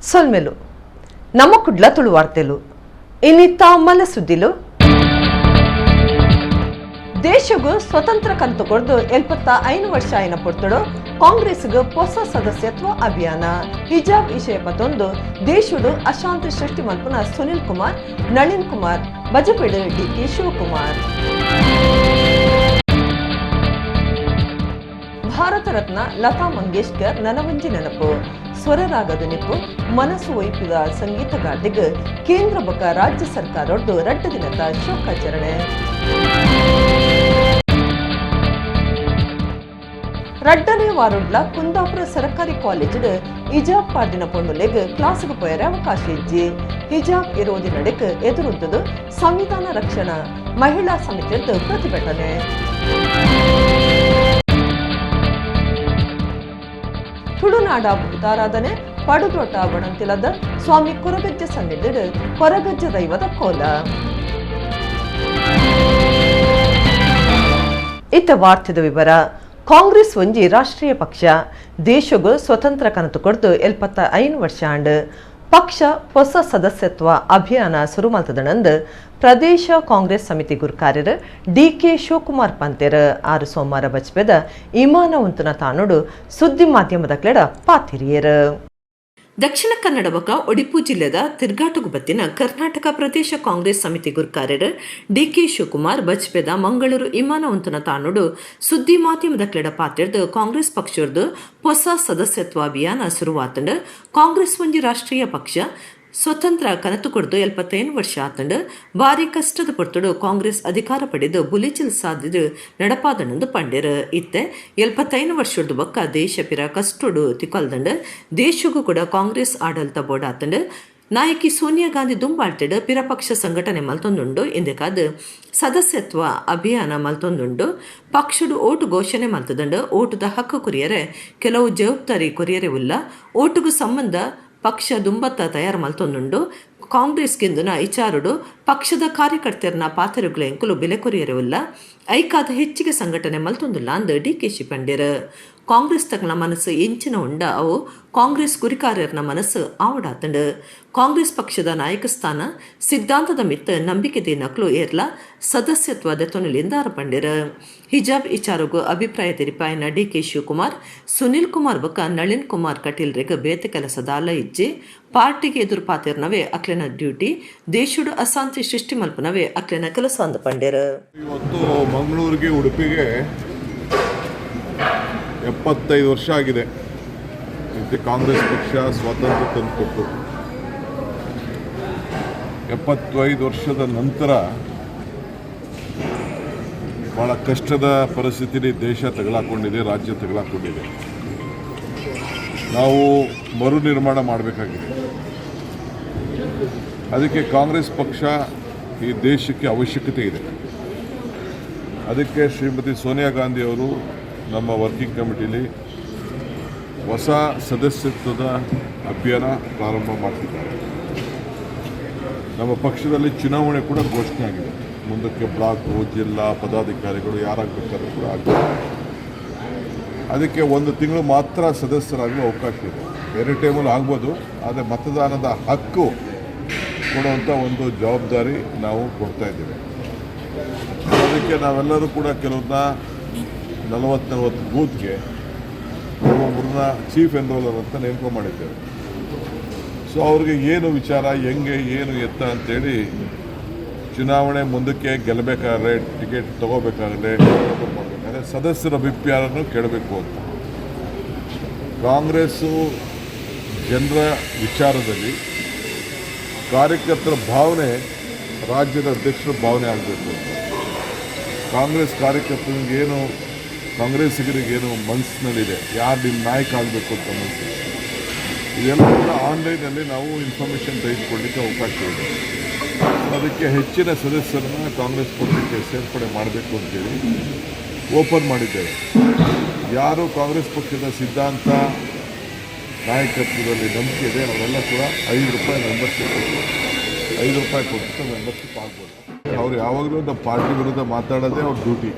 ಸೊಲ್ಮೆಲು ನಮ್ಮ ಕುಡ್ಲ ತುಳು ವಾರ್ತೆಲು ಇನ್ನಿತ್ತ ಮಲ್ಲ ಸುದ್ದಿಲು ದೇಶಗೂ ಸ್ವತಂತ್ರ ಕಂತು ಕೊಡ್ದು 75 ವರ್ಷ ಆಯ್ನ ಪೊರ್ತಡು ಕಾಂಗ್ರೆಸ್ಗೆ ಹೊಸ ಸದಸ್ಯತ್ವ ಅಭಿಯಾನ ಹಿಜಾಬ್ ವಿಷಯ ಪತ್ತೊಂದು ದೇಶಡು ಅಶಾಂತಿ ಸೃಷ್ಟಿ ಮಲ್ಪುನ ಸುನಿಲ್ ಕುಮಾರ್ ನಳಿನ್ ಕುಮಾರ್ ಬಜಪೇಡು ಡಿಕೆ ಶಿವಕುಮಾರ್ ಭಾರತ ರತ್ನ ಲತಾ ಮಂಗೇಶ್ಕರ್ ನನವಂಜಿ ನೆನಪು ಸ್ವರರಾಗದ ನೆನಪು ಮನಸ್ಸು ಒಯ್ಪಿದ ಸಂಗೀತಗಾರ್ತಿಗೆ ಕೇಂದ್ರ ಬಕ ರಾಜ್ಯ ಸರ್ಕಾರದ್ದು 2 ದಿನದ ಶೋಕಾಚರಣೆ ರಡ್ಡನೇ ವಾರುಡ್ಲ ಕುಂದಾಪುರ ಸರ್ಕಾರಿ ಕಾಲೇಜ್ ಹಿಜಾಬ್ ಪಾಡಿನ ಪೊಂಡುಲೆಗ್ ಕ್ಲಾಸ್ಗೆ ಪೋಯರೆ ಅವಕಾಶ ಇಜ್ಜಿ ಹಿಜಾಬ್ ಇರೋದಿ ನಡೆಕ್ ಎದುರುದ್ದದು ಸಂವಿಧಾನ ರಕ್ಷಣಾ ಮಹಿಳಾ ಸಮಿತಿಯದ್ದು ಪ್ರತಿಭಟನೆ ತುಳುನಾಡ ಭೂತಾರಾಧನೆ ಪಡುದೋಟ ಬಣಂತಿಲದ ಸ್ವಾಮಿ ಕೊರಗಜ್ಜ ಸನ್ನಿಧಿಡ್ ಕೊರಗಜ್ಜ ದೈವದ ಕೋಲ ಇತ್ತ ವಾರ್ತೆದ ವಿವರ ಕಾಂಗ್ರೆಸ್ ಒಂಜಿ ರಾಷ್ಟ್ರೀಯ ಪಕ್ಷ ದೇಶಗೂ ಸ್ವತಂತ್ರ ಕನತು ಕೊಡ್ದು 75 ವರ್ಷ ಆಂಡ್ ಪಕ್ಷ ಹೊಸ ಸದಸ್ಯತ್ವ ಅಭಿಯಾನ ಶುರು ಮಲ್ತದನಂದು ಪ್ರದೇಶ ಕಾಂಗ್ರೆಸ್ ಸಮಿತಿ ಗುರುಕಾರ್ಯರು ಡಿಕೆ ಶಿವಕುಮಾರ್ ಪಂತೆರ್ 6 ಸೋಮವಾರ ಬಚ್ಪೆದ ಇಮಾನ ಉಂತುನ ತಾನುಡು ಸುದ್ದಿ ಮಾಧ್ಯಮದ ಕ್ಲೆಡ ಪಾತಿರಿಯರು ದಕ್ಷಿಣ ಕನ್ನಡ ಬಕ ಉಡುಪಿ ಜಿಲ್ಲೆದ ತಿರ್ಗಾಟುಗು ಬತ್ತಿನ ಕರ್ನಾಟಕ ಪ್ರದೇಶ ಕಾಂಗ್ರೆಸ್ ಸಮಿತಿ ಗುರುಕಾರ್ಯರು ಡಿಕೆ ಶಿವಕುಮಾರ್ ಬಚ್ಪೆದ ಮಂಗಳೂರು ವಿಮಾನ ಉಂತುನ ತಾನುಡು ಸುದ್ದಿ ಮಾಧ್ಯಮದ ಕ್ಲೆಡ ಪಾತಿರ್ದು ಕಾಂಗ್ರೆಸ್ ಪಕ್ಷದ್ದು ಹೊಸ ಸದಸ್ಯತ್ವ ಅಭಿಯಾನ ಶುರುವಾತಂಡು ಕಾಂಗ್ರೆಸ್ ಒಂಜಿ ರಾಷ್ಟ್ರೀಯ ಪಕ್ಷ ಸ್ವತಂತ್ರ ಕನತು ಕೊಡ್ದು 75 ವರ್ಷ ಆತಂಡು ಭಾರಿ ಕಷ್ಟದ ಪೊರ್ತುಡು ಕಾಂಗ್ರೆಸ್ ಅಧಿಕಾರ ಪಡೆದು ಬುಲಿಚಿಲ್ ಸಾಧಿದು ನಡಪಾದನಂದು ಪಂಡೇರು ಇತ್ತೆ 75 ವರ್ಷದ ಬಕ್ಕ ದೇಶ ಪಿರ ಕಷ್ಟುಡು ತಿಕೊಲ್ದಂಡು ದೇಶಗೂ ಕೂಡ ಕಾಂಗ್ರೆಸ್ ಆಡಳಿತ ಬೋರ್ಡ್ ಆತಂಡು ನಾಯಕಿ ಸೋನಿಯಾ ಗಾಂಧಿ ದುಂಬಾಳ್ತಿಡು ಪಿರ ಪಕ್ಷ ಸಂಘಟನೆ ಮಲ್ತೊಂದುಂಡು ಇಂದಕ್ಕಾದ ಸದಸ್ಯತ್ವ ಅಭಿಯಾನ ಮಲ್ತೊಂದುಂಡು ಪಕ್ಷಡು ಓಟು ಘೋಷಣೆ ಮಲ್ತದಂಡು ಓಟುದ ಹಕ್ಕು ಕೊರಿಯರೆ ಕೆಲವು ಜವಾಬ್ದಾರಿ ಕೊರಿಯರೆ ಉಲ್ಲ ಓಟುಗೂ ಸಂಬಂಧ ಪಕ್ಷ ದುಂಬತ್ತ ತಯಾರು ಮಲ್ತೊಂದುಂಡು ಕಾಂಗ್ರೆಸ್ಗೆಂದುನ ಇಚಾರುಡು ಪಕ್ಷದ ಕಾರ್ಯಕರ್ತೆಯರನ್ನ ಪಾತ್ರರುಗಳ ಎಂಕುಲು ಬೆಲೆ ಕೊರಿಯರವಿಲ್ಲ ಐಕಾದ ಹೆಚ್ಚಿಗೆ ಸಂಘಟನೆ ಮಲ್ತೊಂದುಲ್ಲ ಅಂದು ಡಿಕೆಶಿ ಪಂಡೇರು ಕಾಂಗ್ರೆಸ್ ತಕ್ಕನ ಮನಸ್ಸು ಎಂಚಿನ ಉಂಡ ಅವು ಕಾಂಗ್ರೆಸ್ ಗುರಿಕಾರ್ಯರ್ನ ಮನಸ್ಸು ಆವಡಾತಂಡು ಕಾಂಗ್ರೆಸ್ ಪಕ್ಷದ ನಾಯಕ ಸ್ಥಾನ ಸಿದ್ಧಾಂತದ ಮಿತ್ತ ನಂಬಿಕೆದೆ ನಕ್ಲು ಏರ್ಲ ಸದಸ್ಯತ್ವ ದೆತ್ತೊನಲಿಂದಾರ ಪಂಡೇರು ಹಿಜಾಬ್ ಇಚಾರುಗು ಅಭಿಪ್ರಾಯ ತೆರಿಪಾಯನ ಡಿಕೆ ಶಿವಕುಮಾರ್ ಸುನಿಲ್ ಕುಮಾರ್ ಬಕ ನಳಿನ್ ಕುಮಾರ್ ಕಟೀಲ್ರೆಗ್ ಬೇತೆ ಕೆಲಸದ ಅಲ್ಲ ಇಜ್ಜಿ ಪಾರ್ಟಿಗೆ ಎದುರು ಪಾತಿರ್ನವೇ ಅಕ್ಲೆನ ಡ್ಯೂಟಿ ದೇಶಡು ಅಶಾಂತಿ ಸೃಷ್ಟಿ ಮಲ್ಪನವೇ ಅಕ್ಲೆನ ಕೆಲಸ ಅಂದ ಪಂಡೇರು ಇವತ್ತು ಮಂಗಳೂರಿಗೆ ಉಡುಪಿಗೆ 75 ವರ್ಷ ಆಗಿದೆ. ಇದು ಕಾಂಗ್ರೆಸ್ ಪಕ್ಷ ಸ್ವಾತಂತ್ರ್ಯ ತಂದುಕೊಟ್ಟು 75 ವರ್ಷದ ನಂತರ ಭಾಳ ಕಷ್ಟದ ಪರಿಸ್ಥಿತಿಯಲ್ಲಿ ದೇಶ ತಗಲಾಕೊಂಡಿದೆ, ರಾಜ್ಯ ತಗಲಾಕೊಂಡಿದೆ. ನಾವು ಮರು ನಿರ್ಮಾಣ ಮಾಡಬೇಕಾಗಿದೆ. ಅದಕ್ಕೆ ಕಾಂಗ್ರೆಸ್ ಪಕ್ಷ ಈ ದೇಶಕ್ಕೆ ಅವಶ್ಯಕತೆ ಇದೆ. ಅದಕ್ಕೆ ಶ್ರೀಮತಿ ಸೋನಿಯಾ ಗಾಂಧಿ ಅವರು ನಮ್ಮ ವರ್ಕಿಂಗ್ ಕಮಿಟಿಲಿ ಹೊಸ ಸದಸ್ಯತ್ವದ ಅಭಿಯಾನ ಪ್ರಾರಂಭ ಮಾಡ್ತಿದ್ದಾರೆ. ನಮ್ಮ ಪಕ್ಷದಲ್ಲಿ ಚುನಾವಣೆ ಕೂಡ ಘೋಷಣೆ ಆಗಿದೆ. ಮುಂದಕ್ಕೆ ಬ್ಲಾಕು, ಜಿಲ್ಲಾ ಪದಾಧಿಕಾರಿಗಳು ಯಾರಾಗಬೇಕಾದ್ರೂ ಕೂಡ ಆಗ್ತದೆ. ಅದಕ್ಕೆ 1 ತಿಂಗಳು ಮಾತ್ರ ಸದಸ್ಯರಾಗಲು ಅವಕಾಶ ಇದೆ. ಬೇರೆ ಟೈಮಲ್ಲಿ ಆಗ್ಬೋದು, ಆದರೆ ಮತದಾನದ ಹಕ್ಕು ಕೊಡುವಂಥ ಒಂದು ಜವಾಬ್ದಾರಿ ನಾವು ಕೊಡ್ತಾ ಇದ್ದೇವೆ. ಅದಕ್ಕೆ ನಾವೆಲ್ಲರೂ ಕೂಡ ಕೆಲವನ್ನ 40 ಬೂತ್ಗೆ ಒಬ್ಬರನ್ನ ಚೀಫ್ ಎನ್ರೋಲರ್ ಅಂತ ನೇಮಕ ಮಾಡಿದ್ದೇವೆ. ಸೊ ಅವ್ರಿಗೆ ಏನು ವಿಚಾರ, ಹೆಂಗೆ, ಏನು ಎತ್ತ ಅಂತೇಳಿ ಚುನಾವಣೆ ಮುಂದಕ್ಕೆ ಗೆಲ್ಲಬೇಕಾದ್ರೆ, ಟಿಕೆಟ್ ತೊಗೋಬೇಕಾದ್ರೆ, ಮಾಡಬೇಕಾದ್ರೆ ಸದಸ್ಯರ ಅಭಿಪ್ರಾಯವನ್ನು ಕೇಳಬೇಕು ಅಂತ. ಕಾಂಗ್ರೆಸ್ಸು ಜನರ ವಿಚಾರದಲ್ಲಿ ಕಾರ್ಯಕರ್ತರ ಭಾವನೆ ರಾಜ್ಯದ ಅಧ್ಯಕ್ಷರ ಭಾವನೆ ಆಗಬೇಕು ಅಂತ. ಕಾಂಗ್ರೆಸ್ ಕಾರ್ಯಕರ್ತರಿಗೇನು, ಕಾಂಗ್ರೆಸ್ಸಿಗರಿಗೇನು ಮನಸ್ಸಿನಲ್ಲಿದೆ, ಯಾರು ನಿಮ್ಮ ನಾಯಕ ಆಗಬೇಕು ಅಂತ ಮನಸ್ಸು, ಇದೆಲ್ಲ ಕೂಡ ಆನ್ಲೈನಲ್ಲಿ ನಾವು ಇನ್ಫಾರ್ಮೇಷನ್ ತೆಗೆದುಕೊಳ್ಳಲಿಕ್ಕೆ ಅವಕಾಶ ಇದೆ. ಅದಕ್ಕೆ ಹೆಚ್ಚಿನ ಸದಸ್ಯರನ್ನು ಕಾಂಗ್ರೆಸ್ ಪಕ್ಷಕ್ಕೆ ಸೇರ್ಪಡೆ ಮಾಡಬೇಕು ಅಂತೇಳಿ ಓಪನ್ ಮಾಡಿದ್ದೇವೆ. ಯಾರು ಕಾಂಗ್ರೆಸ್ ಪಕ್ಷದ ಸಿದ್ಧಾಂತ, ನಾಯಕತ್ವದಲ್ಲಿ ನಂಬಿಕೆ ಇದೆ ಅವರೆಲ್ಲ ಕೂಡ ₹5 ಮೆಂಬರ್ಶಿಪ್ ಕೊಟ್ಟು ₹5 ಮೆಂಬರ್ಶಿಪ್ ಆಗ್ಬೋದು. ಅವ್ರು ಯಾವಾಗಲೂ ನಮ್ಮ ಪಾರ್ಟಿ ವಿರುದ್ಧ ಮಾತಾಡೋದೇ ಅವ್ರ ಡ್ಯೂಟಿ.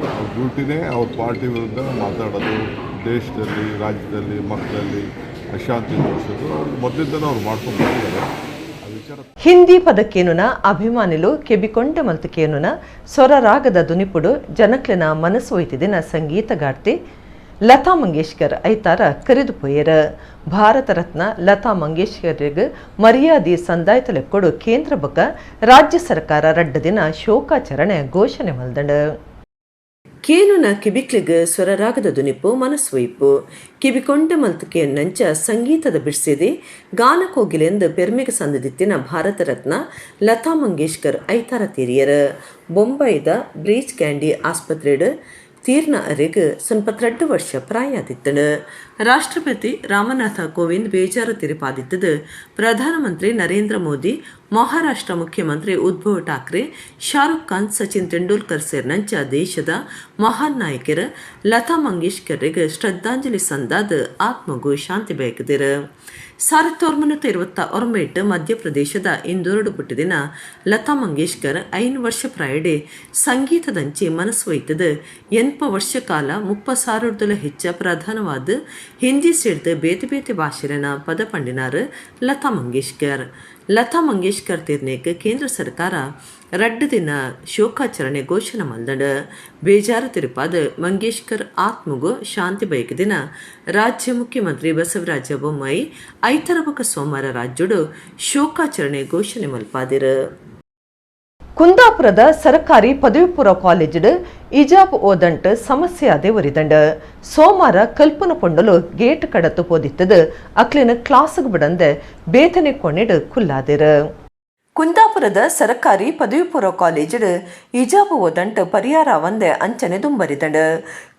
ಅವ್ರ ಡ್ಯೂಟಿನೇ ಅವ್ರ ಪಾರ್ಟಿ ವಿರುದ್ಧ ಮಾತಾಡೋದು, ದೇಶದಲ್ಲಿ, ರಾಜ್ಯದಲ್ಲಿ, ಮಕ್ಕಳಲ್ಲಿ ಅಶಾಂತಿ ತೋರಿಸೋದು ಮೊದಲಿಂದನೂ ಅವ್ರು ಮಾಡ್ಕೊಂಡು ಬಂದಿದ್ದಾರೆ ಆ ವಿಚಾರ. ಹಿಂದಿ ಪದಕ್ಕೇನುನ ಅಭಿಮಾನಿಲು ಕೆಬಿಕೊಂಡ ಮಲ್ತಕೇನುನ ಸ್ವರರಾಗದ ದುನಿಪುಡು ಜನಕ್ಲಿನ ಮನಸ್ಸು ಒಯ್ತಿದಿನ ಸಂಗೀತಗಾರ್ತಿ ಲತಾ ಮಂಗೇಶ್ಕರ್ ಐತಾರ ಕರೆದು ಪೋಯರ. ಭಾರತ ರತ್ನ ಲತಾ ಮಂಗೇಶ್ಕರ್ಗೆ ಮರ್ಯಾದೆ ಸಂದಾಯ್ತಲೆಕ್ಕೊಡು ಕೇಂದ್ರ ಬೊಕ್ಕ ರಾಜ್ಯ ಸರ್ಕಾರ ರಡ್ಡ ದಿನ ಶೋಕಾಚರಣೆ ಘೋಷಣೆ ಮಲ್ದಂಡ. ಕೇನುನ ಕಿಬಿಕ್ಲಿಗ್ ಸ್ವರರಾಗದ ದುನಿಪು ಮನಸ್ವೈಪು ಕಿಬಿಕೊಂಡ ಮಲ್ತಕೆ ನಂಚ ಸಂಗೀತದ ಬಿಡ್ಸಿದೆ ಗಾನ ಕೋಗಿಲೆಂದು ಪೆರ್ಮೆಗೆ ಸಂದಿತ್ತಿನ ಭಾರತ ರತ್ನ ಲತಾ ಮಂಗೇಶ್ಕರ್ ಐತಾರ ತೀರಿಯರ. ಬೊಂಬೈದ ಬ್ರೀಚ್ ಕ್ಯಾಂಡಿ ಆಸ್ಪತ್ರೆಡ್ ತೀರ್ನ ಅರೆಗ್ 92 ವರ್ಷ ಪ್ರಾಯಾದಿತ್ತನು. ರಾಷ್ಟ್ರಪತಿ ರಾಮನಾಥ ಕೋವಿಂದ್ ಬೇಜಾರು ತಿರುಪಾದಿತ್ತದು. ಪ್ರಧಾನಮಂತ್ರಿ ನರೇಂದ್ರ ಮೋದಿ, ಮಹಾರಾಷ್ಟ್ರ ಮುಖ್ಯಮಂತ್ರಿ ಉದ್ಧವ್ ಠಾಕ್ರೆ, ಶಾರುಖ್ ಖಾನ್, ಸಚಿನ್ ತೆಂಡೂಲ್ಕರ್ ಸೇರಿನಂಚ ದೇಶದ ಮಹಾನ್ ನಾಯಕರು ಲತಾ ಮಂಗೇಶ್ಕರ್ಗೆ ಶ್ರದ್ಧಾಂಜಲಿ ಸಂದಾದ ಆತ್ಮಗೂ ಶಾಂತಿ ಬಯಕದಿರ. 1928 ಮಧ್ಯಪ್ರದೇಶದ ಇಂದೋರ್ಡು ಪುಟ್ಟಿದಿನ ಲತಾ ಮಂಗೇಶ್ಕರ್ 5 ವರ್ಷ ಪ್ರಾಯಡೆ ಸಂಗೀತದಂಚಿ ಮನಸ್ಸು ಒಯ್ತದ 8 ವರ್ಷ ಕಾಲ 30,000 ಹೆಚ್ಚ ಪ್ರಧಾನವಾದ ಹಿಂದಿ ಸೇರಿದ ಬೇತೆ ಬೇತೆ ಭಾಷೆರನ ಪದ ಪಂಡಿನಾರು ಲತಾ ಮಂಗೇಶ್ಕರ್. ಲತಾ ಮಂಗೇಶ್ಕರ್ ತೀರ್ನೇಕ್ ಕೇಂದ್ರ ಸರ್ಕಾರ ರಡ್ಡ ದಿನ ಶೋಕಾಚರಣೆ ಘೋಷಣೆ ಮಲ್ದಡ. ಬೇಜಾರು ತಿರುಪಾದ ಮಂಗೇಶ್ಕರ್ ಆತ್ಮಗೂ ಶಾಂತಿ ಬಯಕದಿನ ರಾಜ್ಯ ಮುಖ್ಯಮಂತ್ರಿ ಬಸವರಾಜ ಬೊಮ್ಮಾಯಿ ಐತರ ಬೊಕ್ಕ ಸೋಮವಾರ ರಾಜ್ಯಡು ಶೋಕಾಚರಣೆ ಘೋಷಣೆ ಮಲ್ಪಾದಿರ. ಕುಂದಾಪುರದ ಸರ್ಕಾರಿ ಪದವಿ ಪೂರ್ವ ಕಾಲೇಜ್ ಇಜಾಬ್ ಓದಂಟ್ ಸಮಸ್ಯೆ ಅದೇ ಒರಿದಂಡ. ಸೋಮವಾರ ಕಲ್ಪನ ಪೊಂಡಲು ಗೇಟ್ ಕಡತ್ತು ಪೋದಿತ್ತದು ಅಕ್ಲಿನ ಕ್ಲಾಸ್ಗೆ ಬಿಡಂದೆ ಬೇತನೆ ಕೊಂಡಿಡು ಕುಲ್ಲಾದಿರ. ಕುಂದಾಪುರದ ಸರ್ಕಾರಿ ಪದವಿ ಪೂರ್ವ ಕಾಲೇಜ್ ಇಜಾಬ್ ಓದಂಟ್ ಪರಿಹಾರ ಒಂದೆ ಅಂಚನೆ ದುಂಬರಿದಂಡ.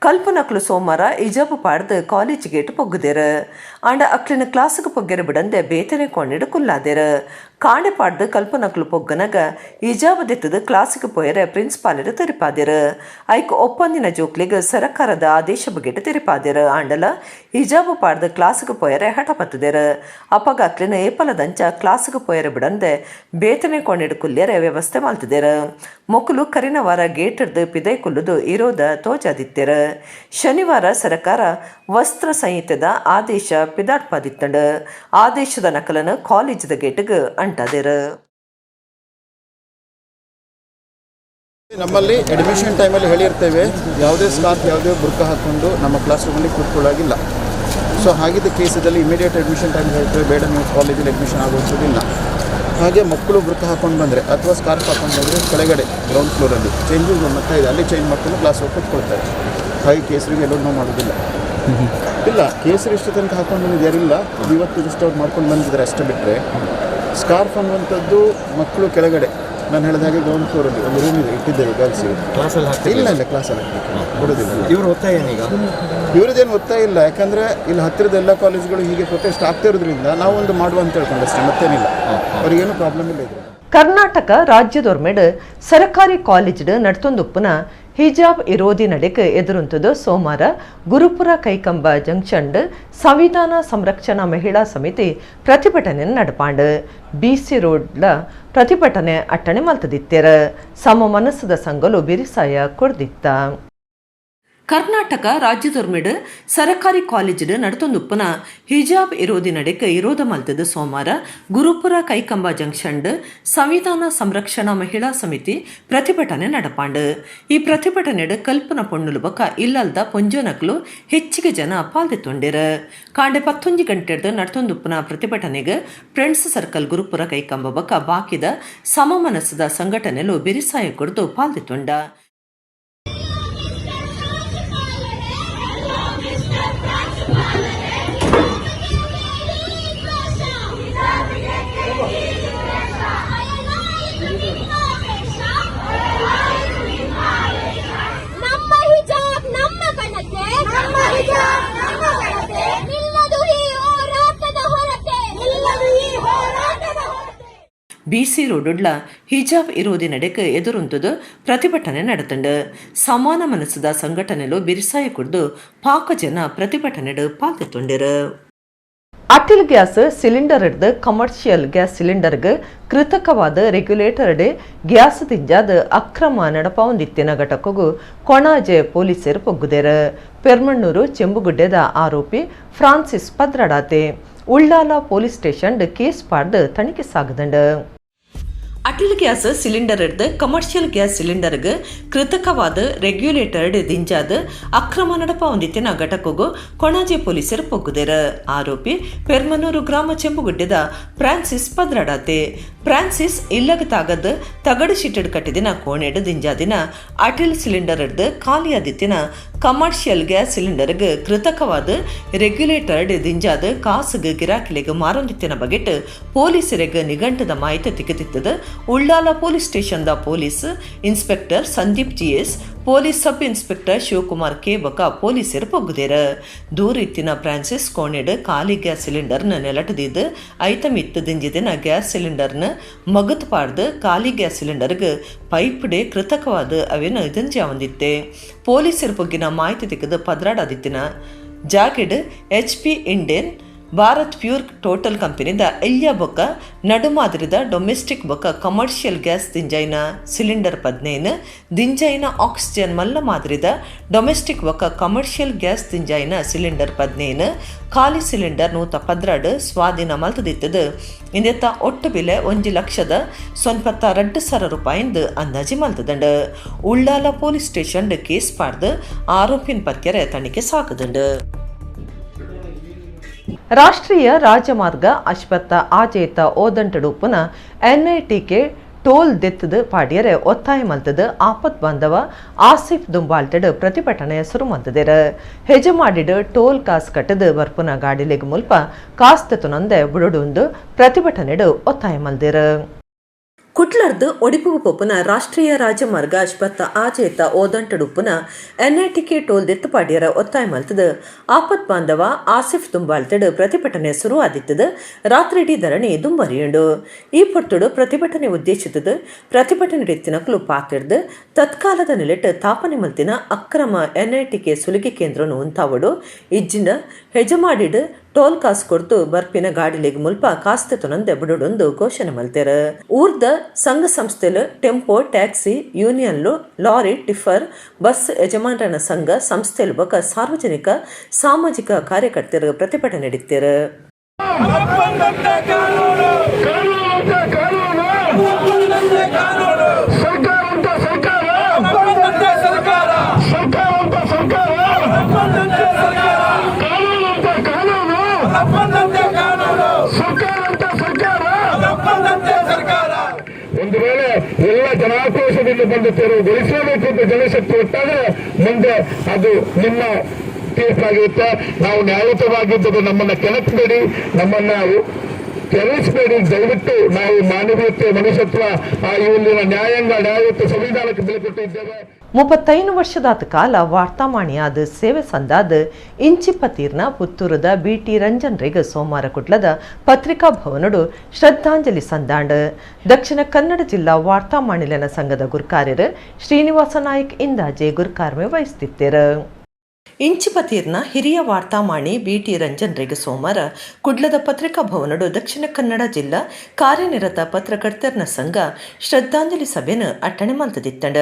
ಕಲ್ಪನಕ್ಲು ಸೋಮವಾರ ಇಜಾಬ್ ಪಾಡ್ದು ಕಾಲೇಜ್ ಗೇಟ್ ಪೊಗ್ಗದೇರ. ಆಂಡ ಅಕ್ಲಿನ ಕ್ಲಾಸ್ಗೆ ಪೊಗ್ಗೆರ ಬಿಡಂದೆ ಬೇತನೆ ಕೊಂಡಿಡು ಕುಲ್ಲಾದೇರ. ಕಾಂಡೆ ಪಾಡ್ದು ಕಲ್ಪನಕ್ಲು ಪೊಗ್ಗನಗ ಇಜಾಬ್ ದೆತ್ತದು ಕ್ಲಾಸಿಗೆ ಪೋಯರೆ ಪ್ರಿನ್ಸಿಪಾಲರ್ ತೆರಿಪಾದಿರ. ಐಕ್ ಒಪ್ಪಂದಿನ ಜೋಕ್ಲಿಗೆ ಸರ್ಕಾರದ ಆದೇಶ ಬಗೆಟ್ ತೆರಿಪಾದಿರ. ಆಂಡಲ ಇಜಾಬ್ ಪಾಡ್ದು ಕ್ಲಾಸಿಗೆ ಪೋಯರೆ ಹಠ ಪತ್ತದೇರ. ಅಪಗ ಅಕ್ಲಿನ ಏಪಲದಂಚ ಕ್ಲಾಸಿಗೆ ಪೋಯರೆ ಬಿಡಂದೆ ಬೇತನೆ ಕೊಂಡಿಡು ಕುಲ್ಯರೆ ವ್ಯವಸ್ಥೆ ಮಾಡ್ತಿದ್ದೇರ. ಮೊಕಲು ಕರಿನ ವಾರ ಗೇಟ್ ಹಿಡ್ದು ಪಿದೈ ಕುಲ್ಲುದು ಇರೋದ ತೋಜಾದಿತ್ತೆರ. ಶನಿವಾರ ಸರ್ಕಾರ ವಸ್ತ್ರ ಸಂಹಿತೆದ ಆದೇಶ ಪಿದಾಡ್ಪಾದಿತ್ತಂಡ. ಆದೇಶದ ನಕಲನ್ನು ಕಾಲೇಜದ ಗೇಟ್ಗೆ ಅಂಟಾದೇರ. ನಮ್ಮಲ್ಲಿ ಅಡ್ಮಿಷನ್ ಟೈಮಲ್ಲಿ ಹೇಳಿರ್ತೇವೆ ಯಾವುದೇ ಸ್ಕಾರ್ಫ್ ಯಾವುದೇ ಬುರ್ಕ ಹಾಕ್ಕೊಂಡು ನಮ್ಮ ಕ್ಲಾಸ್ ರೂಮಲ್ಲಿ ಕೂತ್ಕೊಳ್ಳೋಗಿಲ್ಲ. ಸೊ ಹಾಗಿದ್ದ ಕೇಸದಲ್ಲಿ ಇಮಿಡಿಯೇಟ್ ಅಡ್ಮಿಷನ್ ಟೈಮ್ ಹೇಳ್ತೇವೆ ಬೇಡ ನೀವು ಕಾಲೇಜಲ್ಲಿ ಅಡ್ಮಿಷನ್ ಆಗೋದಿಲ್ಲ. ಹಾಗೆ ಮಕ್ಕಳು ಬುರ್ಕ ಹಾಕೊಂಡು ಬಂದರೆ ಅಥವಾ ಸ್ಕಾರ್ಫ್ ಹಾಕೊಂಡು ಬಂದರೆ ಕೆಳಗಡೆ ಗ್ರೌಂಡ್ ಫ್ಲೋರಲ್ಲಿ ಚೇಂಜಿಂಗ್ ರೂಮ್ ಅಂತ ಇದೆ, ಅಲ್ಲಿ ಚೇಂಜ್ ಮಾಡ್ಕೊಂಡು ಕ್ಲಾಸ್ ಹೋಗಿ ಕೂತ್ಕೊಳ್ತಾರೆ. ಹಾಗೆ ಕೇಸರಿಗೆ ಎಲ್ಲರೂ ನಾವು ಮಾಡೋದಿಲ್ಲ. ಇಲ್ಲ ಕೇಸರಿ ಇಷ್ಟು ತನಕ ಹಾಕೊಂಡು ಬಂದಿದ್ದು ಯಾರಿಲ್ಲ, ಇವತ್ತು ಜಸ್ಟ್ ಅವ್ರು ಮಾಡ್ಕೊಂಡು ಬಂದಿದ್ದಾರೆ ಅಷ್ಟೇ. ಬಿಟ್ಟರೆ ಸ್ಕಾರ್ಫ್ ಅನ್ನುವಂಥದ್ದು ಮಕ್ಕಳು ಕೆಳಗಡೆ ನಾನು ಹೇಳಿದ ಹಾಗೆ ಗ್ರೌಂಡ್ ಫ್ಲೋರಲ್ಲಿ ಒಂದು ರೂಮ್ ಇದೆ ಇಟ್ಟಿದ್ದೇವೆ ಗರ್ಲ್ಸಿಗೆ. ಇಲ್ಲ ಕ್ಲಾಸಲ್ಲಿ ಕೊಡೋದಿಲ್ಲ. ಇವರು ಒತ್ತಾಯ ಏನೀಗ ಇವ್ರದ್ದೇನು ಒತ್ತಾಯ ಇಲ್ಲ, ಯಾಕಂದರೆ ಇಲ್ಲಿ ಹತ್ತಿರದ ಎಲ್ಲ ಕಾಲೇಜ್ಗಳು ಹೀಗೆ ಪ್ರೊಟೆಸ್ಟ್ ಆಗ್ತಾ ಇರೋದ್ರಿಂದ ನಾವೊಂದು ಮಾಡುವ ಅಂತ ಹೇಳ್ಕೊಂಡು ಅಷ್ಟೇ, ಮತ್ತೇನಿಲ್ಲ. ಅವ್ರಿಗೇನು ಪ್ರಾಬ್ಲಮ್ ಇಲ್ಲ ಇದ್ರೆ. ಕರ್ನಾಟಕ ರಾಜ್ಯದೋರ್ಮೆಡ್ ಸರ್ಕಾರಿ ಕಾಲೇಜ್ ನಡ್ತೊಂದುಪ್ಪುನ ಹಿಜಾಬ್ ವಿರೋಧಿ ನಡೆಗೆ ಎದುರುಂತದು ಸೋಮವಾರ ಗುರುಪುರ ಕೈಕಂಬ ಜಂಕ್ಷನ್ ಸಂವಿಧಾನ ಸಂರಕ್ಷಣಾ ಮಹಿಳಾ ಸಮಿತಿ ಪ್ರತಿಭಟನೆ ನಡಪಾಂಡ್. ಬಿಸಿ ರೋಡ್ಲ ಪ್ರತಿಭಟನೆ ಅಟ್ಟಣೆ ಮಲ್ತದಿತ್ತೆರ. ಸಮ ಮನಸ್ಸದ ಸಂಗಲು ಬಿರಿಸಾಯ ಕೊಡ್ದಿತ್ತ. ಕರ್ನಾಟಕ ರಾಜ್ಯದೊರ್ಮೆಡ್ ಸರಕಾರಿ ಕಾಲೇಜ್ ನಡತೊಂದುಪ್ಪನ ಹಿಜಾಬ್ ವಿರೋಧಿ ನಡೆಗೆ ವಿರೋಧ ಮಲ್ತದ ಸೋಮವಾರ ಗುರುಪುರ ಕೈಕಂಬ ಜಂಕ್ಷನ್ ಸಂವಿಧಾನ ಸಂರಕ್ಷಣಾ ಮಹಿಳಾ ಸಮಿತಿ ಪ್ರತಿಭಟನೆ ನಡಪಾಂಡ್. ಈ ಪ್ರತಿಭಟನೆ ಕಲ್ಪನ ಪೊಣ್ಣುಲು ಬಕ ಇಲ್ಲಲ್ದ ಪೊಂಜೋನಕ್ಲು ಹೆಚ್ಚಿಗೆ ಜನ ಪಾಲ್ದೆತ್ತೊಂಡಿರ. ಕಾಂಡೆ 11 ಗಂಟೆಡ್ದು ನಡತೊಂದುಪ್ಪನ ಪ್ರತಿಭಟನೆಗೆ ಫ್ರೆಂಡ್ಸ್ ಸರ್ಕಲ್ ಗುರುಪುರ ಕೈಕಂಬ ಬಕ ಬಾಕಿದ ಸಮ ಮನಸ್ಸದ ಸಂಘಟನೆಲು ಬಿರಿಸಾಯ ಕೊಡ್ದು ಪಾಲ್ದೆತ್ತೊಂಡ. ಬಿಸಿ ರೋಡ್ಲ ಹಿಜಾಬ್ ವಿರೋಧಿ ನಡೆಗೆ ಎದುರುಂತದು ಪ್ರತಿಭಟನೆ ನಡೆತಂಡ. ಸಮಾನ ಮನಸ್ಸದ ಸಂಘಟನೆಲು ಬಿರಿಸಾಯ ಕುಡ್ದು ಪಾಕ ಜನ ಪ್ರತಿಭಟನೆ ಪಾಲ್ಗೊಳ್ಳಿರ. ಅಟಿಲ್ ಗ್ಯಾಸ್ ಸಿಲಿಂಡರ್ ಹಿಡಿದು ಕಮರ್ಷಿಯಲ್ ಗ್ಯಾಸ್ ಸಿಲಿಂಡರ್ಗೆ ಕೃತಕವಾದ ರೆಗ್ಯುಲೇಟರ್ಡ್ ಗ್ಯಾಸ್ ತಿಂಜಾದ ಅಕ್ರಮ ನಡಪೊಂದಿತ್ತಿನ ಘಟಕಗೂ ಕೊಣಾಜೆ ಪೊಲೀಸರು ಪೊಗ್ಗುದೇರ. ಪೆರ್ಮಣ್ಣೂರು ಚೆಂಬುಗುಡ್ಡೆದ ಆರೋಪಿ ಫ್ರಾನ್ಸಿಸ್ ಪದ್ರಡಾತೆ ಉಳ್ಳಾಲ ಪೊಲೀಸ್ ಸ್ಟೇಷನ್ ಕೇಸ್ ಪಾಡ್ದು ತನಿಖೆ ಸಾಗದಂಡು. ಅಟಿಲ್ ಗ್ಯಾಸ್ ಸಿಲಿಂಡರ್ ಹಿಡಿದು ಕಮರ್ಷಿಯಲ್ ಗ್ಯಾಸ್ ಸಿಲಿಂಡರ್ಗೆ ಕೃತಕವಾದ ರೆಗ್ಯುಲೇಟರ್ಡ್ ದಿಂಜಾದ ಅಕ್ರಮ ನಡಪೊಂದಿತ್ತಿನ ಘಟಕಗೂ ಕೊಣಾಜೆ ಪೊಲೀಸರು ಪೊಗ್ಗುದೇರ. ಆರೋಪಿ ಪೆರ್ಮನೂರು ಗ್ರಾಮ ಚೆಂಬುಗುಡ್ಡೆದ ಫ್ರಾನ್ಸಿಸ್ ಪದ್ರಡಾತೆ. ಫ್ರಾನ್ಸಿಸ್ ಇಲ್ಲಗ ತಾಗದ ತಗಡು ಶೀಟಡ್ ಕಟ್ಟಿದಿನ ಕೋಣೆಡ್ ದಿಂಜಾದಿನ ಅಟಿಲ್ ಸಿಲಿಂಡರ್ ಹಿಡಿದು ಖಾಲಿಯಾದಿತ್ತಿನ ಕಮರ್ಷಿಯಲ್ ಗ್ಯಾಸ್ ಸಿಲಿಂಡರ್ಗೆ ಕೃತಕವಾದ ರೆಗ್ಯುಲೇಟರ್ಡ್ ದಿಂಜಾದ ಕಾಸುಗೆ ಗಿರಾಕಿಲೆಗೆ ಮಾರೊಂದಿತ್ತಿನ ಬಗೆಟ್ ಪೊಲೀಸರಿಗೆ ನಿಘಂಟದ ಮಾಹಿತಿ ತಿಕ್ಕತಿತ್ತದ. ಉಳ್ಳಾಲ ಪೊಲೀಸ್ ಸ್ಟೇಷನ್ದ police inspector Sandeep GS, police sub inspector Shivakumar K ಬಕ ಪೊಲೀಸರು ಪೊಗ್ಗುದೇರ. ದೂರ ಇತ್ತಿನ ಫ್ರಾನ್ಸಿಸ್ ಕೋಣೆಡ್ ಖಾಲಿ ಗ್ಯಾಸ್ ಸಿಲಿಂಡರ್ನ ನೆಲಟದಿದ್ದು ಐತಮಿತ್ತು ದಿಂಜಿದಿನ ಗ್ಯಾಸ್ ಸಿಲಿಂಡರ್ನ ಮಗತ್ ಪಾಡ್ದು ಖಾಲಿ ಗ್ಯಾಸ್ ಸಿಲಿಂಡರ್ಗೆ ಪೈಪ್ಡೆ ಕೃತಕವಾದ ಅವೇನು ದಿಂಜಾವಂದಿತ್ತೆ. ಪೊಲೀಸರು ಪೊಗ್ಗಿನ ಮಾಹಿತಿ ತೆಗೆದು ಪದ್ರಾಡದಿತ್ತಿನ ಜಾಕೆಡ್ HP Indian Bharat pure total ಕಂಪನಿದ ಎಲ್ಯ ಬೊಕ್ಕ ನಡುಮಾದರಿದ ಡೊಮೆಸ್ಟಿಕ್ ಬೊಕ್ಕ ಕಮರ್ಷಿಯಲ್ ಗ್ಯಾಸ್ ದಿಂಜೈನ ಸಿಲಿಂಡರ್ 15 ದಿಂಜೈನ ಆಕ್ಸಿಜನ್ ಮಲ್ಲ ಮಾದರಿದ ಡೊಮೆಸ್ಟಿಕ್ ಬೊಕ್ಕ ಕಮರ್ಷಿಯಲ್ ಗ್ಯಾಸ್ ದಿಂಜೈನ ಸಿಲಿಂಡರ್ 15 ಖಾಲಿ ಸಿಲಿಂಡರ್ 112 ಸ್ವಾಧೀನ ಮಲ್ತದಿತ್ತದು. ಇಂದೆತ್ತ ಒಟ್ಟು ಬೆಲೆ 1,92,000 ರೂಪಾಯಿಂದ ಅಂದಾಜಿ ಮಲ್ತದಂಡು. ಉಳ್ಳಾಲ ಪೊಲೀಸ್ ಸ್ಟೇಷನ್ ಕೇಸ್ ಪಾಡ್ದು ಆರೋಪಿನ ಪತ್ಯರೆ ತನಿಖೆ ಸಾಕದಂಡು. ರಾಷ್ಟ್ರೀಯ ರಾಜಮಾರ್ಗ ಅಶ್ವತ್ಥ ಆಜೇತ ಓದಂಟಡುಪುನ NITK ಟೋಲ್ ದೆತ್ತದ ಪಾಡ್ಯರೆ ಒತ್ತಾಯ ಮಲ್ತದ ಆಪತ್ ಬಾಂಧವ ಆಸಿಫ್ ದುಂಬಾಲ್ಟಡ್ ಪ್ರತಿಭಟನೆ ಶುರು ಮಲ್ತದೇರ. ಹೆಜಮಾಡಿಡ್ ಟೋಲ್ ಕಾಸ್ ಕಟ್ಟದ ಬರ್ಪುನ ಗಾಡಿಲೆಗ್ ಮುಲ್ಪ ಕಾಸ್ ತೆತ್ತುನೊಂದೆ ಬುಡುಡುಂದು ಪ್ರತಿಭಟನೆಡು ಒತ್ತಾಯ ಮಲ್ದೇರ. ಕುಟ್ಲರ್ದು ಒಡಿಪು ಪೊಪ್ಪುನ ರಾಷ್ಟ್ರೀಯ ರಾಜಮಾರ್ಗ ಅಶ್ವತ್ಥ ಆಜೇತ ಓದಂಟಡುಪ್ಪುನ NITK ಟೋಲ್ ದೆತ್ತುಪಾಡ್ಯರ ಒತ್ತಾಯ ಮಲ್ತದ ಆಪತ್ ಬಾಂಧವ ಆಸಿಫ್ ದುಂಬಾಳ್ತಡ್ ಪ್ರತಿಭಟನೆ ಶುರು ಆದಿತ್ತದ. ರಾತ್ರಿಡೀ ಧರಣಿ ದುಂಬರಿಯುಂಡು. ಈ ಪೊರ್ತುಡು ಪ್ರತಿಭಟನೆ ಉದ್ದೇಶಿತದ ಪ್ರತಿಭಟನೆ ರೀತಿನಕ್ಲು ಪಾತಿಡ್ದು ತತ್ಕಾಲದ ನೆಲೆಟ್ ತಾಪನೆ ಮಲ್ತಿನ ಅಕ್ರಮ NITK ಸುಲಿಗೆ ಕೇಂದ್ರನು ಉಂತಾವಡು ಇಜ್ಜಿನ ಹೆಜಮಾಡಿಡ್ ಟೋಲ್ ಕಾಸ್ ಕೊಡ್ತು ಬರ್ಪಿನ ಗಾಡಿಲೆಗ್ ಮುಲ್ಪ ಕಾಸ್ತೆತೊನಂದೆ ಬಿಡುಡೊಂದು ಘೋಷಣೆ ಮಲ್ತೆರ. ಊರ್ದ ಸಂಘ ಸಂಸ್ಥೆಲು ಟೆಂಪೋ ಟ್ಯಾಕ್ಸಿ ಯೂನಿಯನ್ಲು ಲಾರಿ ಟಿಫರ್ ಬಸ್ ಯಜಮಾನರನ ಸಂಘ ಸಂಸ್ಥೆಲು ಬಕ ಸಾರ್ವಜನಿಕ ಸಾಮಾಜಿಕ ಕಾರ್ಯಕರ್ತರ ಪ್ರತಿಭಟನೆ ನಡೆಯುತ್ತಾರೆ. ಒಂದು ವೇಳೆ ಎಲ್ಲ ಜನಾಕ್ರೋಶದಿಂದ ಬಂದು ತೆರವುಗೊಳಿಸಬೇಕು ಅಂತ ಜನಶಕ್ತಿ ಒಟ್ಟಾದರೆ ಮುಂದೆ ಅದು ನಿಮ್ಮ ತೀರ್ಪಾಗಿರುತ್ತೆ. ನಾವು ನ್ಯಾಯಯುತವಾಗಿದ್ದದ್ದು ನಮ್ಮನ್ನ ಕೆಣಕಬೇಡಿ, ನಮ್ಮನ್ನ ಕೆರಳಿಸಬೇಡಿ. ದಯವಿಟ್ಟು ನಾವು ಮಾನವೀಯತೆ ಮನುಷ್ಯತ್ವ ಇಲ್ಲಿನ ನ್ಯಾಯಾಂಗ ನ್ಯಾಯಯುತ ಸಂವಿಧಾನಕ್ಕೆ ಬೆಲೆ ಕೊಟ್ಟಿದ್ದೇವೆ. 35 ವರ್ಷದಾದ ಕಾಲ ವಾರ್ತಾಮಾಣಿಯಾದ ಸೇವೆ ಸಂದಾದ ಇಂಚಿಪತೀರ್ನ ಪುತ್ತೂರದ BT ರಂಜನ್ರಿಗೆ ಸೋಮವಾರ ಕುಟ್ಲದ ಪತ್ರಿಕಾ ಭವನಡು ಶ್ರದ್ಧಾಂಜಲಿ ಸಂದಾಂಡ್. ದಕ್ಷಿಣ ಕನ್ನಡ ಜಿಲ್ಲಾ ವಾರ್ತಾಮಾಣಿಲನ ಸಂಘದ ಗುರ್ಕಾರ್ಯರು ಶ್ರೀನಿವಾಸ ನಾಯ್ಕ್ ಇಂದಾಜೆ ಗುರ್ಕಾರ್ಮೆ ವಹಿಸುತ್ತಿದ್ದರು. ಇಂಚಿಪತೀರ್ನ ಹಿರಿಯ ವಾರ್ತಾಮಾಣಿ BT ರಂಜನ್ರಿಗೆ ಸೋಮವಾರ ಕುಡ್ಲದ ಪತ್ರಿಕಾ ಭವನಡು ದಕ್ಷಿಣ ಕನ್ನಡ ಜಿಲ್ಲಾ ಕಾರ್ಯನಿರತ ಪತ್ರಕರ್ತರ ಸಂಘ ಶ್ರದ್ಧಾಂಜಲಿ ಸಭೆನ ಅಟ್ಟಣೆ ಮಲ್ತದಿತ್ತಂಡ.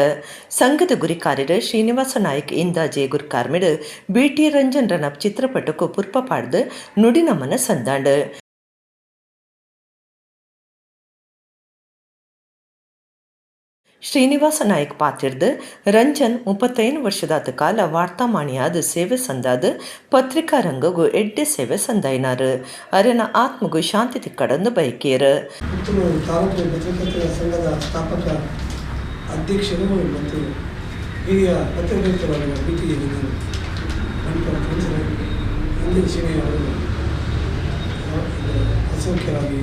ಸಂಘದ ಗುರಿಕಾರ್ಯರು ಶ್ರೀನಿವಾಸ ನಾಯ್ಕ್ ಇಂದಾಜೆ ಗುರ್ಕಾರ್ಮೆಡ್ BT ರಂಜನ್ರನ ಚಿತ್ರಪಟಕ್ಕೂ ಪುರ್ಪ ಪಾಡ್ದು ನುಡಿ ನಮನ ಸಂದಾಂಡ್. ಶ್ರೀನಿವಾಸ ನಾಯ್ಕ್ ಪಾತಿರ್ದು ರಂಜನ್ 35 ವರ್ಷದಾದ ಕಾಲ ವಾರ್ತಾಮಾಣಿಯಾದ ಸೇವೆ ಸಂದಾದ ಪತ್ರಿಕಾ ರಂಗಗೂ ಎಡ್ಡೆ ಸೇವೆ ಸಂದಾಯಿನಾರು. ಅರೆನ ಆತ್ಮಗೂ ಶಾಂತಿ ತಿಕ್ಕಡಂದು ಬಯಕೇರು. ತಾಲೂಕು ಪತ್ರಕರ್ತರ ಸಂಘದ ಸ್ಥಾಪಕ ಅಧ್ಯಕ್ಷರು ಮತ್ತು ಹಿರಿಯ ಪತ್ರಕರ್ತರಾದ BT ಅವರು ಅಸೌಖ್ಯರಾಗಿ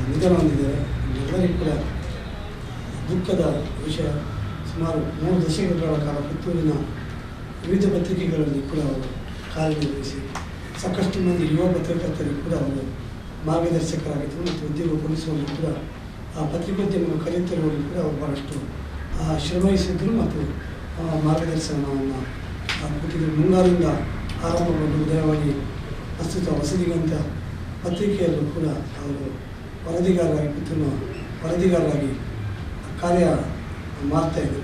ನಿಧನ ಹೊಂದಿದ್ದಾರೆ. ಎಲ್ಲರಿಗೂ ಕೂಡ ದುಃಖದ ವಿಷಯ. ಸುಮಾರು 3 ದಶಕಗಳ ಕಾಲ ಪುತ್ತೂರಿನ ವಿವಿಧ ಪತ್ರಿಕೆಗಳಲ್ಲಿ ಕೂಡ ಅವರು ಕಾರ್ಯನಿರ್ವಹಿಸಿ ಸಾಕಷ್ಟು ಮಂದಿ ಯುವ ಪತ್ರಕರ್ತರಿಗೂ ಕೂಡ ಅವರು ಮಾರ್ಗದರ್ಶಕರಾಗಿದ್ದರು ಮತ್ತು ಉದ್ಯೋಗ ಕೊಡಿಸುವಲ್ಲಿ ಕೂಡ ಆ ಪತ್ರಿಕೋದ್ಯಮ ಕಲಿತಿರುವಲ್ಲಿ ಕೂಡ ಅವರು ಬಹಳಷ್ಟು ಶ್ರಮವಹಿಸಿದ್ರು ಮತ್ತು ಮಾರ್ಗದರ್ಶನವನ್ನು ಕೊಟ್ಟಿದ್ದರು. ಮುಂಗಾರಿಂದ ಆರಂಭಗೊಂಡು ಉದಯವಾಗಿ ಪ್ರಸ್ತುತ ಹೊಸದಿಗಂತ ಪತ್ರಿಕೆಯಲ್ಲೂ ಕೂಡ ಅವರು ವರದಿಗಾರರಾಗಿ ಕಾರ್ಯ ಮಾಡ್ತಾಯಿದ್ರು.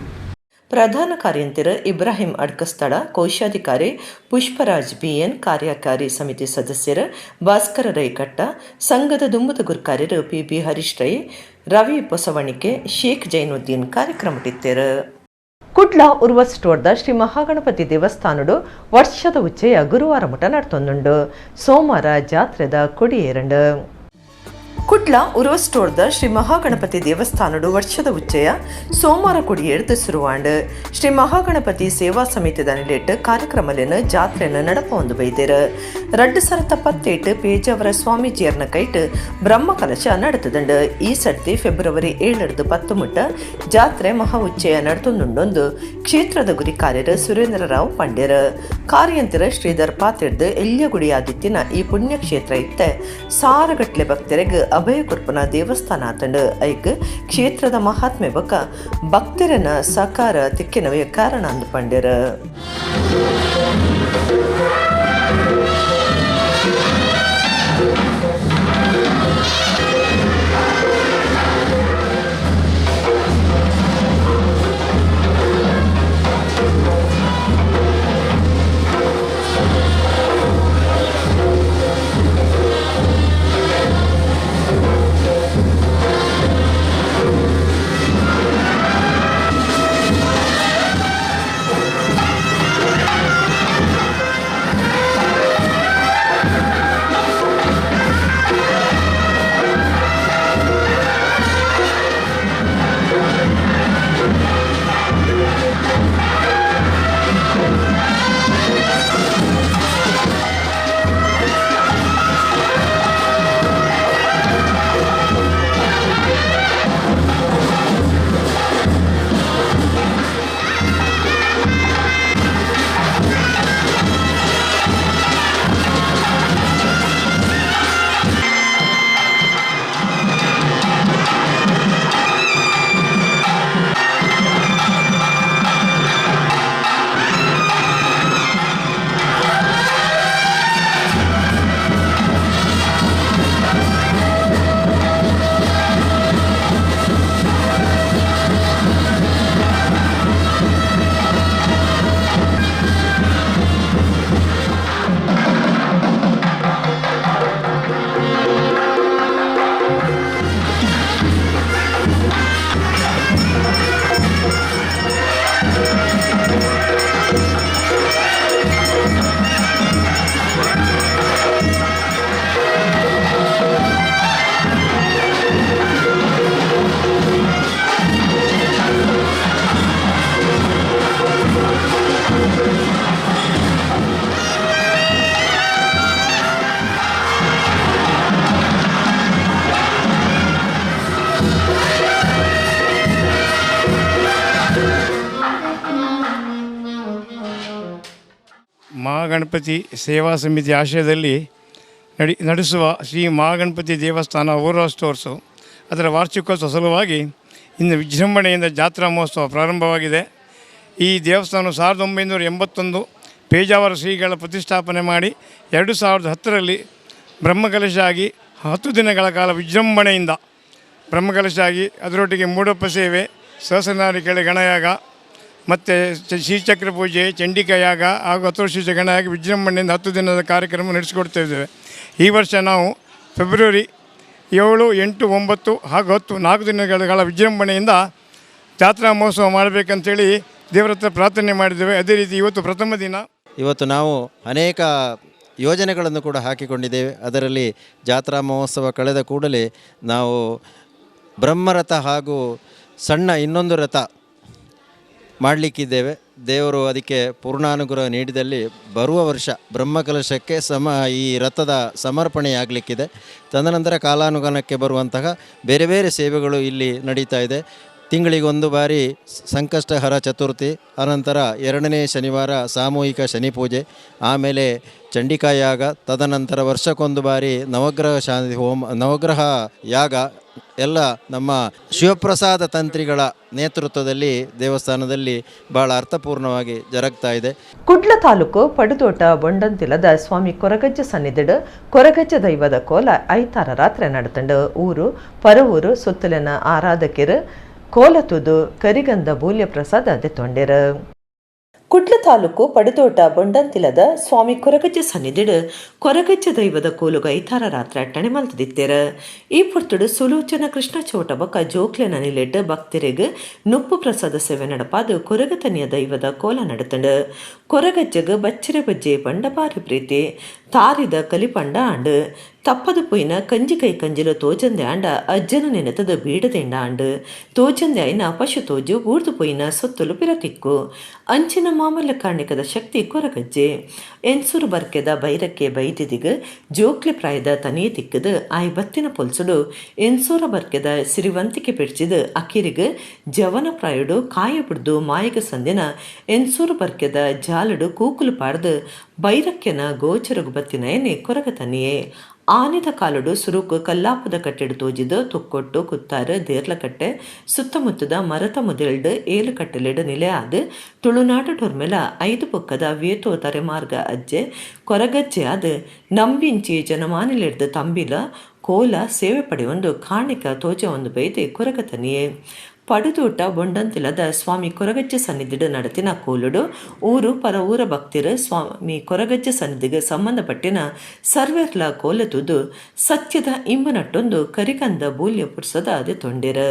ಪ್ರಧಾನ ಕಾರ್ಯಂತರ ಇಬ್ರಾಹಿಂ ಅಡ್ಕಸ್ಥಳ, ಕೋಶಾಧಿಕಾರಿ ಪುಷ್ಪರಾಜ್ ಬಿಎನ್, ಕಾರ್ಯಕಾರಿ ಸಮಿತಿ ಸದಸ್ಯರ ಭಾಸ್ಕರ ರೈಕಟ್ಟ, ಸಂಘದ ದುಂಬದ ಗುರ್ಕಾರ್ಯರು ಪಿಬಿ ಹರೀಶ್ ರೈ, ರವಿ ಪೊಸವಣಿಕೆ, ಶೇಖ್ ಜೈನುದ್ದೀನ್ ಕಾರ್ಯಕ್ರಮಟಿತ್ತೇರು. ಕುಡ್ಲ ಉರ್ವ ಸ್ಟೋರ್ದ ಶ್ರೀ ಮಹಾಗಣಪತಿ ದೇವಸ್ಥಾನಡು ವರ್ಷದ ಉಚ್ಚೆಯ ಗುರುವಾರ ಮುಟ ನಡ್ತೊಂದುಂಡು. ಸೋಮವಾರ ಜಾತ್ರೆದ ಕೊಡಿಯೇರಂಡು. ಕುಡ್ಲ ಉರ್ವ ಸ್ಟೋರ್ದ ಶ್ರೀ ಮಹಾಗಣಪತಿ ದೇವಸ್ಥಾನಡು ವರ್ಷದ ಉಚ್ಚೆಯ ಸೋಮವಾರ ಕೊಡಿಯೇರ್ದು ಸುರುವಾಂಡು. ಶ್ರೀ ಮಹಾಗಣಪತಿ ಸೇವಾ ಸಮಿತಿದ ನಿಲೆಟ್ಟು ಕಾರ್ಯಕ್ರಮಲೇನು ಜಾತ್ರೆಯನ್ನು ನಡಪೊಂದು ಬೈದೇರು. 2018 ಪೇಜಾವರ ಸ್ವಾಮೀಜಿಯರ್ನ ಕೈಟ್ ಬ್ರಹ್ಮ ಕಲಶ ನಡೆತದುಂಡು. ಈ ಸರ್ತಿ ಫೆಬ್ರವರಿ 7 ಮುಟ್ಟ ಜಾತ್ರೆ ಮಹಾ ಉಚ್ಚೆಯ ನಡೆತೊಂದುಂಡೊಂದು ಕ್ಷೇತ್ರದ ಗುರಿ ಕಾರ್ಯರು ಸುರೇಂದ್ರ ರಾವ್ ಪಂಡ್ಯರು. ಕಾರ್ಯಂತರ ಶ್ರೀಧರ್ ಪಾತಿರ್ದು ಎಲ್ಯಗುಡಿ ಆದಿತ್ಯನ ಈ ಪುಣ್ಯಕ್ಷೇತ್ರ ಇತ್ತೆ ಸಾರಗಟ್ಲೆ ಭಕ್ತರಿಗೆ ಅಭಯ ಕುರ್ಪನ ದೇವಸ್ಥಾನ ಆತಂಡು. ಐಕ್ ಕ್ಷೇತ್ರದ ಮಹಾತ್ಮೆ ಬಕ ಭಕ್ತರನ್ನ ಸಕಾರ ತಿಕ್ಕಿನವೇ ಕಾರಣ ಅಂದು ಪಂಡ್ಯರು. ಮಹಾಗಣಪತಿ ಸೇವಾ ಸಮಿತಿ ಆಶ್ರಯದಲ್ಲಿ ನಡೆಸುವ ಶ್ರೀ ಮಹಾಗಣಪತಿ ದೇವಸ್ಥಾನ ಓರ್ವ ಸ್ಟೋರ್ಸು ಅದರ ವಾರ್ಷಿಕೋತ್ಸವ ಸಲುವಾಗಿ ಇಂದು ವಿಜೃಂಭಣೆಯಿಂದ ಜಾತ್ರಾ ಮಹೋತ್ಸವ ಪ್ರಾರಂಭವಾಗಿದೆ. ಈ ದೇವಸ್ಥಾನ 1981 ಪೇಜಾವರ ಶ್ರೀಗಳ ಪ್ರತಿಷ್ಠಾಪನೆ ಮಾಡಿ 2010ರಲ್ಲಿ ಬ್ರಹ್ಮಕಲಶ ಆಗಿ 10 ದಿನಗಳ ಕಾಲ ವಿಜೃಂಭಣೆಯಿಂದ ಬ್ರಹ್ಮಕಲಶ ಆಗಿ ಅದರೊಟ್ಟಿಗೆ ಮೂಡಪ್ಪ ಸೇವೆ, ಸಹಸ್ರನಾರಿಕೆಳೆ ಗಣಯಾಗ ಮತ್ತು ಶ್ರೀಚಕ್ರ ಪೂಜೆ, ಚಂಡಿಕಾ ಯಾಗ ಹಾಗೂ 10 ವರ್ಷ ಗಣಯಾಗ ವಿಜೃಂಭಣೆಯಿಂದ 10 ದಿನದ ಕಾರ್ಯಕ್ರಮ ನಡೆಸಿಕೊಡ್ತಾಯಿದ್ದೇವೆ. ಈ ವರ್ಷ ನಾವು ಫೆಬ್ರವರಿ 7, 8, 9 ಹಾಗೂ 10 4 ದಿನಗಳ ವಿಜೃಂಭಣೆಯಿಂದ ಜಾತ್ರಾ ಮಹೋತ್ಸವ ಮಾಡಬೇಕಂತೇಳಿ ದೇವರ ಹತ್ರ ಪ್ರಾರ್ಥನೆ ಮಾಡಿದ್ದೇವೆ. ಅದೇ ರೀತಿ ಇವತ್ತು ಪ್ರಥಮ ದಿನ. ಇವತ್ತು ನಾವು ಅನೇಕ ಯೋಜನೆಗಳನ್ನು ಕೂಡ ಹಾಕಿಕೊಂಡಿದ್ದೇವೆ. ಅದರಲ್ಲಿ ಜಾತ್ರಾ ಮಹೋತ್ಸವ ಕಳೆದ ಕೂಡಲೇ ನಾವು ಬ್ರಹ್ಮರಥ ಹಾಗೂ ಸಣ್ಣ ಇನ್ನೊಂದು ರಥ ಮಾಡಲಿಕ್ಕಿದ್ದೇವೆ. ದೇವರು ಅದಕ್ಕೆ ಪೂರ್ಣಾನುಗ್ರಹ ನೀಡಿದಲ್ಲಿ ಬರುವ ವರ್ಷ ಬ್ರಹ್ಮಕಲಶಕ್ಕೆ ಈ ರಥದ ಸಮರ್ಪಣೆಯಾಗಲಿಕ್ಕಿದೆ. ತದನಂತರ ಕಾಲಾನುಗುಣಕ್ಕೆ ಬರುವಂತಹ ಬೇರೆ ಬೇರೆ ಸೇವೆಗಳು ಇಲ್ಲಿ ನಡೀತಾ ಇದೆ. ತಿಂಗಳಿಗೊಂದು ಬಾರಿ ಸಂಕಷ್ಟಹರ ಚತುರ್ಥಿ, ಅನಂತರ 2ನೇ ಶನಿವಾರ ಸಾಮೂಹಿಕ ಶನಿ ಪೂಜೆ, ಆಮೇಲೆ ಚಂಡಿಕಾ ಯಾಗ, ತದನಂತರ ವರ್ಷಕ್ಕೊಂದು ಬಾರಿ ನವಗ್ರಹ ಶಾಂತಿ ಹೋಮ, ನವಗ್ರಹ ಯಾಗ ಎಲ್ಲ ನಮ್ಮ ಶಿವಪ್ರಸಾದ ತಂತ್ರಿಗಳ ನೇತೃತ್ವದಲ್ಲಿ ದೇವಸ್ಥಾನದಲ್ಲಿ ಬಹಳ ಅರ್ಥಪೂರ್ಣವಾಗಿ ಜರುಗ್ತಾ ಇದೆ. ಕುಡ್ಲ ತಾಲೂಕು ಪಡುತೋಟ ಬೊಂಡಂತಿಲದ ಸ್ವಾಮಿ ಕೊರಗಜ್ಜ ಸನ್ನಿಧಿಡು ಕೊರಗಜ್ಜ ದೈವದ ಕೋಲ ಐತಾರ ರಾತ್ರಿ ನಡತಂಡು ಊರು ಪರವೂರು ಸುತ್ತಲಿನ ಆರಾಧಕರು ಕೋಲತುದು ಕರಿಗಂಧ ಬೂಲ್ಯ ಪ್ರಸಾದ ದೆತ್ತೊಂಡೆರು. ಕುಡ್ಲ ತಾಲೂಕು ಪಡುತೋಟ ಬೊಂಡಂತಿಲದ ಸ್ವಾಮಿ ಕೊರಗಜ್ಜ ಸನ್ನಿಧಿಡು ಕೊರಗಜ್ಜ ದೈವದ ಕೋಲುಗ ಐತಾರ ರಾತ್ರಿ ಅಟ್ಟಣೆ ಮಲ್ತದಿತ್ತೇರ. ಈ ಪೊರ್ತುಡು ಸುಲೋಚನ ಕೃಷ್ಣ ಚೋಟ ಬೊಕ್ಕ ಜೋಕ್ಲೆನ ನಿಲೆಟ್ ಭಕ್ತರಿಗೆ ನುಪ್ಪು ಪ್ರಸಾದ ಸೇವೆ ನಡಪಾದು ಕೊರಗತನಿಯ ದೈವದ ಕೋಲ ನಡತಂಡು. ಕೊರಗಜ್ಜಗ ಬಚ್ಚರೆ ಬಜ್ಜೆ ಪಂಡ ಬಾರಿ ಪ್ರೀತಿ ತಾರಿದ ಕಲಿಪಂಡ ಆಂಡು ತಪ್ಪದು ಪೋಯಿನ ಕಂಜಿ ಕೈ ಕಂಜಿಲು ತೋಜಂದೆ ಆಂಡ ಅಜ್ಜನ ನೆನೆತದ ಬೀಡದೆಂಡ ಆಂಡು ತೋಜಂದೆ ಐನ ಪಶು ತೋಜು ಊರ್ದು ಪೋಯಿನ ಸೊತ್ತಲು ಪಿರತಿಕ್ಕು ಅಂಚಿನ ಮಾಮಲ್ಲ ಕಾಣಿಕದ ಶಕ್ತಿ ಕೊರಗಜ್ಜೆ ಎನ್ಸೂರು ಬರ್ಕೆದ ಬೈರಕ್ಕೆ ಬೈದಿದಿಗ ಜೋಕ್ಲೆ ಪ್ರಾಯದ ತನಿಯ ತಿಕ್ಕದು ಆಯ್ ಬತ್ತಿನ ಪೊಲ್ಸುಡು ಎನ್ಸೂರ ಬರ್ಕೆದ ಸಿರಿವಂತಿಕೆ ಪಿಡ್ಚಿದು ಅಕ್ಕಿರಿಗ ಜವನ ಪ್ರಾಯುಡು ಕಾಯ ಬಿಡ್ದು ಮಾಯಿಗ ಸಂದಿನ ಎನ್ಸೂರು ಬರ್ಕೆದ ಜಾಲಡು ಕೂಕುಲು ಪಾಡ್ದು ಬೈರಕ್ಕೆನ ಗೋಚರಗು ಬತ್ತಿನ ಎನೆ ಕೊರಗತನಿಯೇ ಆನೆದ ಕಾಲುಡು ಸುರುಕು ಕಲ್ಲಾಪದ ಕಟ್ಟೆಡು ತೋಜಿದು ತುಕ್ಕೊಟ್ಟು ಕುತ್ತಾರು ದೇರ್ಲಕಟ್ಟೆ ಸುತ್ತಮುತ್ತದ ಮರತ ಮುದಿಲ್ಡು ಏಳು ಕಟ್ಟೆಲೆಡು ನಿಲೆ ಆದು ತುಳುನಾಡು ಟೊರ್ಮೆಲ 5 ಪೊಕ್ಕದ ವೇತೋ ತರೆಮಾರ್ಗ ಅಜ್ಜೆ ಕೊರಗಜ್ಜೆ ಆದು ನಂಬಿಂಚಿ ಜನಮಾನಿಲೆಡ್ದು ತಂಬಿಲ ಕೋಲ ಸೇವೆ ಪಡೆಯೊಂದು ಕಾಣಿಕ ತೋಜ ಒಂದು ಬೈದೆ ಕೊರಗತನಿಯೇ. ಪಡುತೋಟ ಬೊಂಡಂತಿಲದ ಸ್ವಾಮಿ ಕೊರಗಜ್ಜ ಸನ್ನಿಧಿಡು ನಡತಿನ ಕೋಲುಡು ಊರು ಪರ ಊರ ಭಕ್ತಿರು ಸ್ವಾಮಿ ಕೊರಗಜ್ಜ ಸನ್ನಿಧಿಗೆ ಸಂಬಂಧಪಟ್ಟಿನ ಸರ್ವೇರ್ಲ ಕೋಲತುದು ಸತ್ಯದ ಇಂಬನಟ್ಟೊಂದು ಕರಿಕಂದ ಬೂಲ್ಯ ಪುರ್ಸದ ಅದೆ ತೊಂಡೆರು.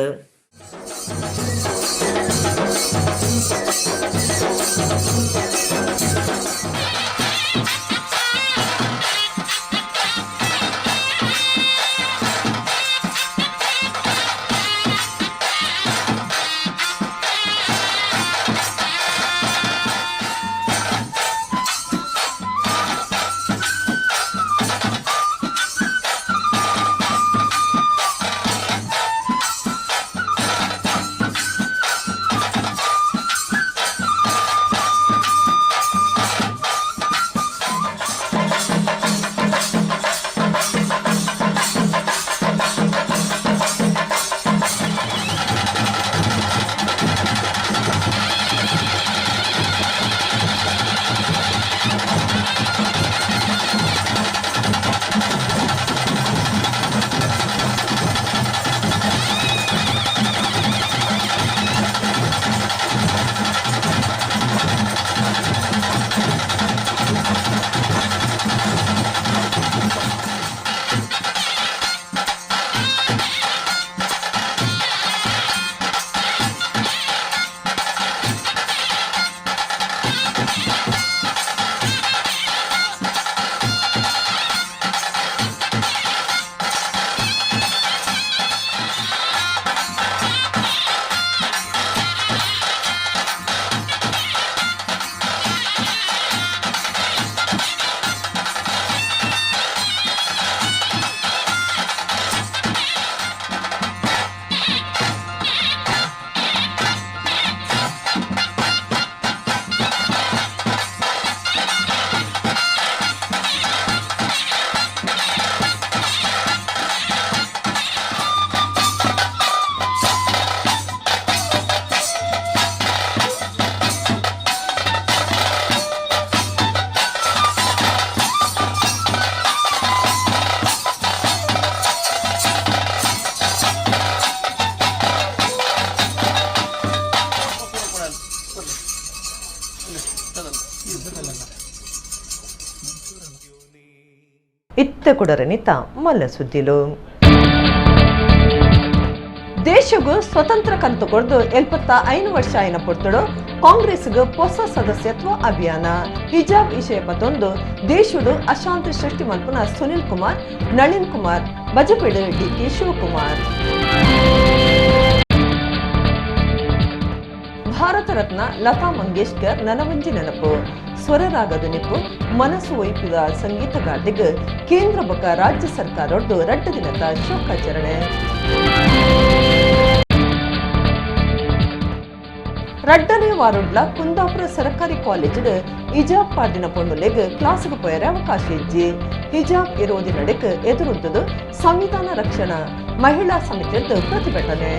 ಇತ್ತ ಕುಡರನಿತ ಮಲ್ಲ ಸುದ್ದಿಲು ದೇಶಗೂ ಸ್ವತಂತ್ರ ಕಂತು ಕೊಡ್ದು 75 ವರ್ಷ ಆಯ್ನ ಪೊರ್ತುಡು ಕಾಂಗ್ರೆಸ್ಗೆ ಹೊಸ ಸದಸ್ಯತ್ವ ಅಭಿಯಾನ ಹಿಜಾಬ್ ವಿಷಯ ಪತ್ತೊಂದು ದೇಶುಡು ಅಶಾಂತಿ ಸೃಷ್ಟಿ ಮಲ್ಪುನ ಸುನಿಲ್ ಕುಮಾರ್ ನಳಿನ್ ಕುಮಾರ್ ಬಜಪೇಡು ಡಿಕೆ ಶಿವಕುಮಾರ್. ಭಾರತ ರತ್ನ ಲತಾ ಮಂಗೇಶ್ಕರ್ ನನವಂಜಿ ನೆನಪು ಸ್ವರರಾಗದ ನೆನಪು ಮನಸ್ಸು ಒಯ್ಪಿದ ಸಂಗೀತಗಾರ್ದಿಗೆ ಕೇಂದ್ರ ಬೊಕ್ಕ ರಾಜ್ಯ ಸರ್ಕಾರದ್ದು 2 ದಿನದ ಶೋಕಾಚರಣೆ. ರಡ್ಡನೇ ವಾರುಡ್ಲ ಕುಂದಾಪುರ ಸರ್ಕಾರಿ ಕಾಲೇಜ್ ಹಿಜಾಬ್ ಪಾರ್ದಿನ ಪೊಂಡುಲೆಗ್ ಕ್ಲಾಸ್ಗೆ ಪೋಯರೆ ಅವಕಾಶ ಇಜ್ಜಿ ಹಿಜಾಬ್ ಇರೋದಿ ನಡೆಕ್ ಎದುರುದ್ದದು ಸಂವಿಧಾನ ರಕ್ಷಣಾ ಮಹಿಳಾ ಸಮಿತಿಯದ್ದು ಪ್ರತಿಭಟನೆ.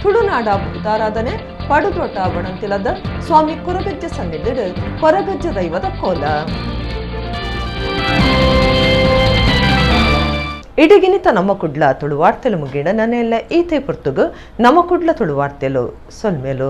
ತುಳುನಾಡ ಭೂತಾರಾಧನೆ ಪಡುದೊಡ್ಡ ಬಣಂತಿಲದ ಸ್ವಾಮಿ ಕೊರಗಜ್ಜ ಸನ್ನಿಧಿಡ್ ಕೊರಗಜ್ಜ ದೈವದ ಕೋಲ. ಇಡಗಿನಿತ ನಮ್ಮ ಕುಡ್ಲ ತುಳು ವಾರ್ತೆಲು ಮುಗಿಡ ನನ್ನೆಲ್ಲ ಈತೆ ಪುರ್ತುಗು ನಮ್ಮ ಕುಡ್ಲ ತುಳು ವಾರ್ತೆಲು ಸೊಲ್ಮೇಲು.